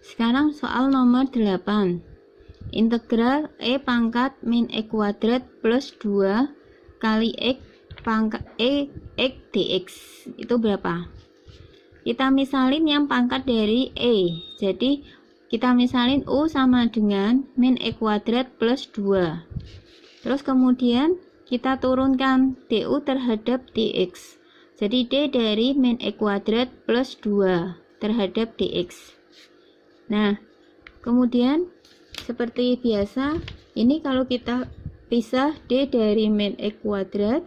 Sekarang soal nomor 8. Integral E pangkat min E kuadrat plus 2 kali X pangkat X dx itu berapa? Kita misalin yang pangkat dari E. Jadi kita misalin U sama dengan min E kuadrat plus 2. Terus kemudian kita turunkan du terhadap dx. Jadi d dari min E kuadrat plus 2 terhadap dx. Nah, kemudian seperti biasa, ini kalau kita pisah d dari min E kuadrat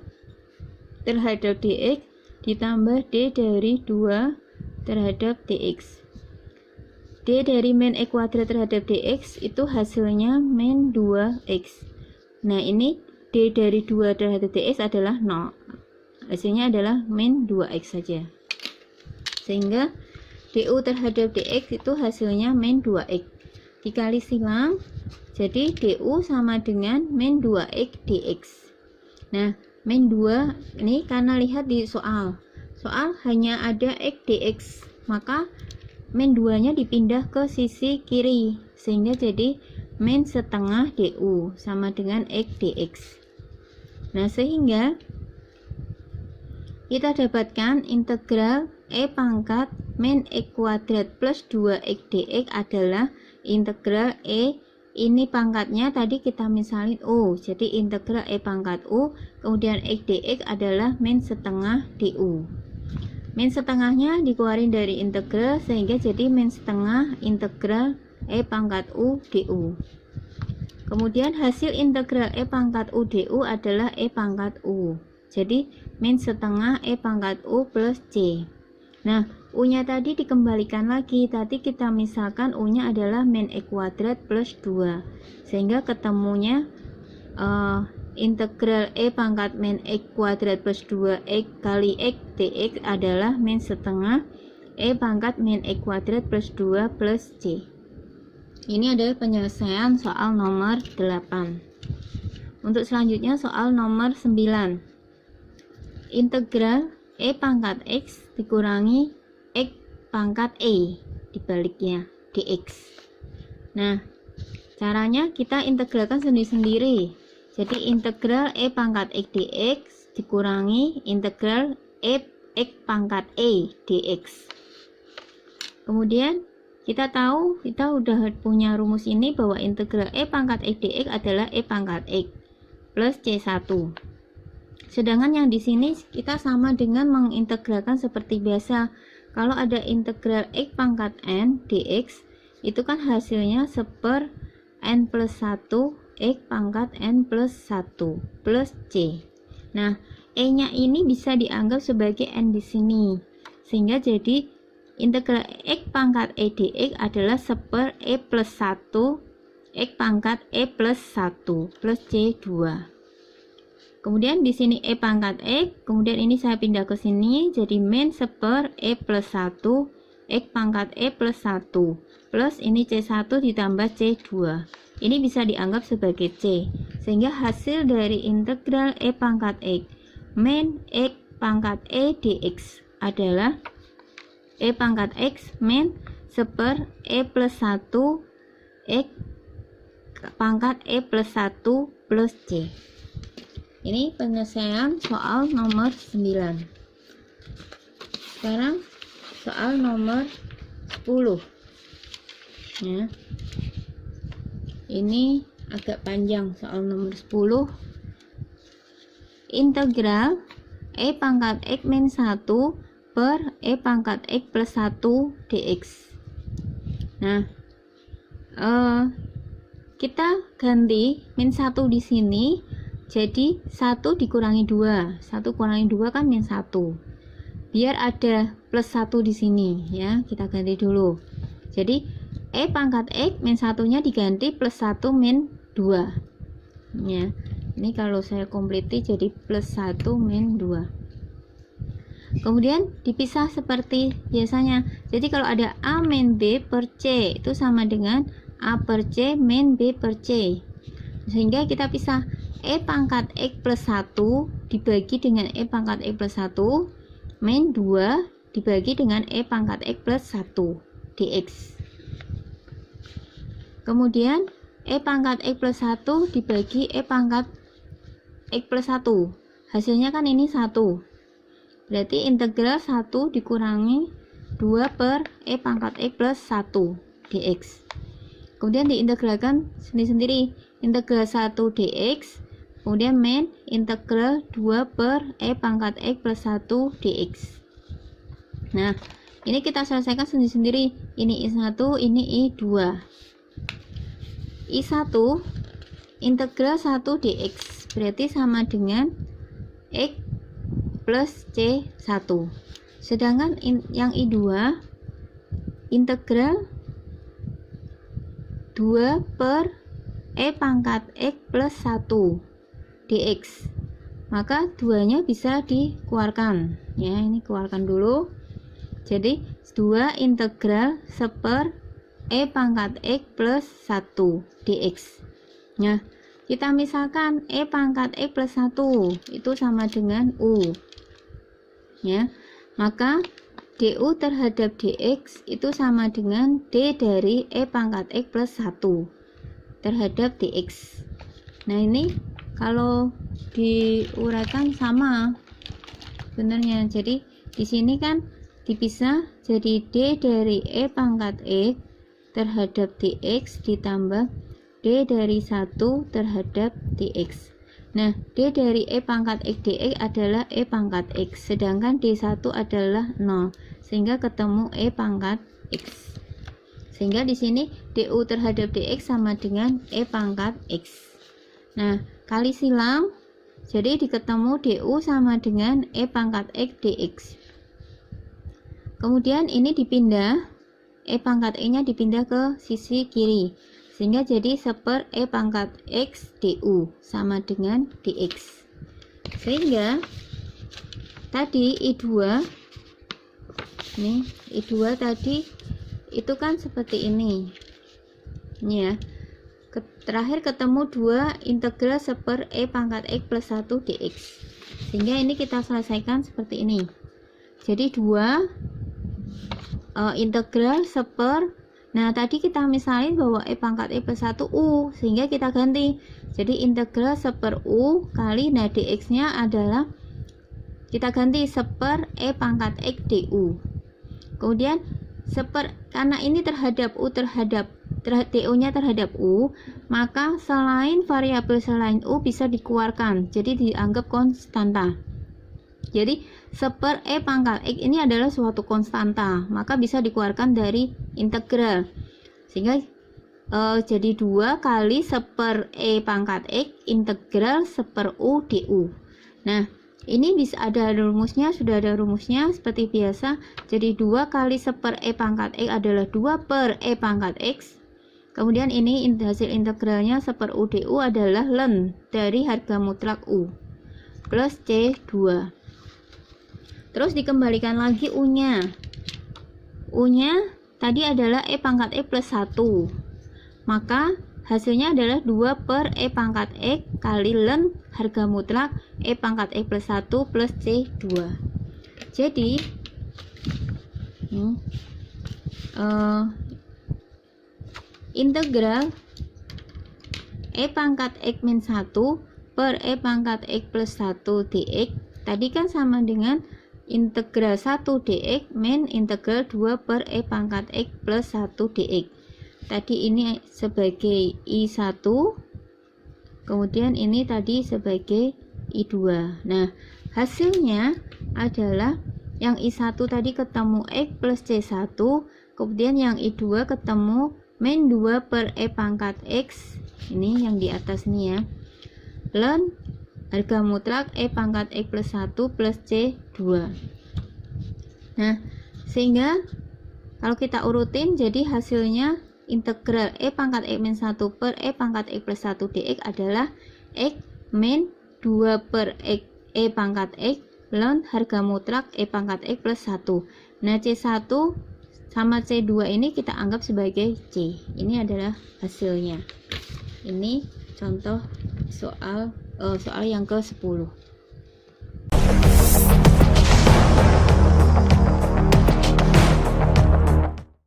terhadap dx ditambah d dari 2 terhadap dx. D dari min E kuadrat terhadap dx itu hasilnya min 2x. Nah, ini d dari 2 terhadap dx adalah 0. Hasilnya adalah min 2x saja. Sehingga du terhadap dx itu hasilnya min 2x. Dikali silang, jadi du sama dengan min 2x dx. Nah, min 2 ini karena lihat di soal hanya ada x dx, maka min 2 nya dipindah ke sisi kiri, sehingga jadi min setengah du sama dengan x dx. Nah, sehingga kita dapatkan integral E pangkat min E kuadrat plus 2x dx adalah integral E, ini pangkatnya tadi kita misalin U, jadi integral E pangkat U, kemudian x dx adalah min setengah du. Min setengahnya dikeluarin dari integral, sehingga jadi min setengah integral E pangkat U du. Kemudian hasil integral E pangkat U du adalah E pangkat U. Jadi min setengah E pangkat U plus C. Nah, U nya tadi dikembalikan lagi. Tadi kita misalkan U nya adalah min E kuadrat plus 2. Sehingga ketemunya integral E pangkat min E kuadrat plus 2x kali x dx adalah min setengah E pangkat min E kuadrat plus 2 plus C. Ini adalah penyelesaian soal nomor 8. Untuk selanjutnya soal nomor 9. Integral E pangkat X dikurangi X pangkat E dibaliknya dx. Nah, caranya kita integralkan sendiri-sendiri. Jadi integral E pangkat X dx dikurangi integral X pangkat E dx. Kemudian kita tahu, kita udah punya rumus ini bahwa integral E pangkat X dx adalah E pangkat X plus C1. Sedangkan yang di sini kita sama dengan mengintegralkan seperti biasa. Kalau ada integral X pangkat N dx, itu kan hasilnya 1/n plus 1 X pangkat N plus 1 plus C. Nah, E nya ini bisa dianggap sebagai N di sini. Sehingga jadi integral X pangkat E dx adalah 1/E plus 1 X pangkat E plus 1 plus C2. Kemudian di sini E pangkat X, kemudian ini saya pindah ke sini jadi min 1/E plus 1 X pangkat E plus 1 plus ini C1 ditambah C2. Ini bisa dianggap sebagai C, sehingga hasil dari integral E pangkat X min X pangkat E dx adalah E pangkat X min 1/E plus 1 X pangkat E plus 1 plus C. Ini penyelesaian soal nomor 9. Sekarang soal nomor 10. Ya. Ini agak panjang soal nomor 10. Integral E pangkat X min 1 per E pangkat X plus 1 dx. Nah, kita ganti min 1 di sini. Jadi 1 dikurangi 2, 1 kurangi 2 kan min 1. Biar ada plus 1 di sini ya, kita ganti dulu. Jadi E pangkat X min 1-nya diganti plus 1 min 2. Ya. Ini kalau saya kompliti jadi plus 1 min 2. Kemudian dipisah seperti biasanya. Jadi kalau ada A min B per C itu sama dengan A per C min B per C. Sehingga kita pisah E pangkat X plus 1 dibagi dengan E pangkat X plus 1 min 2 dibagi dengan E pangkat X plus 1 dx. Kemudian E pangkat X plus 1 dibagi E pangkat X plus 1. Hasilnya kan ini 1. Berarti integral 1 dikurangi 2 per E pangkat X plus 1 dx. Kemudian diintegralkan sendiri-sendiri. Integral 1 dx. Kemudian min integral 2 per E pangkat X plus 1 dx. Nah, ini kita selesaikan sendiri-sendiri. Ini I1, ini I2. I1 integral 1 dx berarti sama dengan X plus C1. Sedangkan yang I2 integral 2 per E pangkat X plus 1 dx. Maka duanya bisa dikeluarkan. Ya, ini keluarkan dulu. Jadi 2 integral 1/, E pangkat X plus 1 dx. Nah, kita misalkan E pangkat X plus 1 itu sama dengan U. Ya, maka du terhadap dx itu sama dengan d dari E pangkat X plus 1 terhadap dx. Nah, ini kalau diuraikan sama sebenarnya. Jadi di sini kan dipisah jadi d dari E pangkat X terhadap dx ditambah d dari 1 terhadap dx. Nah, d dari E pangkat X dx adalah E pangkat X, sedangkan d1 adalah 0, sehingga ketemu E pangkat X. Sehingga di sini du terhadap dx sama dengan E pangkat X. Nah, kali silang, jadi diketemu du sama dengan E pangkat X dx. Kemudian ini dipindah, E pangkat E nya dipindah ke sisi kiri, sehingga jadi 1/, E pangkat X du sama dengan dx. Sehingga tadi I2 nih, I2 tadi itu kan seperti ini. Ini ya. Terakhir ketemu 2 integral 1/, E pangkat X plus 1 dx. Sehingga ini kita selesaikan seperti ini. Jadi 2 integral 1/, nah tadi kita misalin bahwa E pangkat X plus 1 U, sehingga kita ganti. Jadi integral 1/U kali, nah dx nya adalah kita ganti 1/, E pangkat X du. Kemudian karena ini terhadap U terhadap du nya terhadap U, maka selain variabel selain U bisa dikeluarkan, jadi dianggap konstanta. Jadi 1/, E pangkat X ini adalah suatu konstanta, maka bisa dikeluarkan dari integral. Sehingga jadi 2 kali 1/, E pangkat X integral 1/U du. Nah, ini bisa ada rumusnya, sudah ada rumusnya seperti biasa. Jadi 2 kali 1/, E pangkat X adalah 2/, E pangkat X. Kemudian ini hasil integralnya 1/U du adalah ln dari harga mutlak U plus C2. Terus dikembalikan lagi U-nya. U-nya tadi adalah E pangkat X plus 1. Maka hasilnya adalah 2/, E pangkat X kali ln harga mutlak E pangkat X plus 1 plus C2. Jadi integral E pangkat X min 1 per E pangkat X plus 1 dx tadi kan sama dengan integral 1 dx min integral 2/, E pangkat X plus 1 dx. Tadi ini sebagai I1, kemudian ini tadi sebagai I2. Nah, hasilnya adalah yang I1 tadi ketemu X plus C1, kemudian yang I2 ketemu min 2/, E pangkat X, ini yang di atas ini ya, ln harga mutlak E pangkat X plus 1 plus C2. Nah, sehingga kalau kita urutin, jadi hasilnya integral E pangkat X min 1 per E pangkat X plus 1 dx adalah X min 2/, E pangkat X ln harga mutlak E pangkat X plus 1. Nah, C1 sama C2 ini kita anggap sebagai C. Ini adalah hasilnya. Ini contoh soal yang ke-10.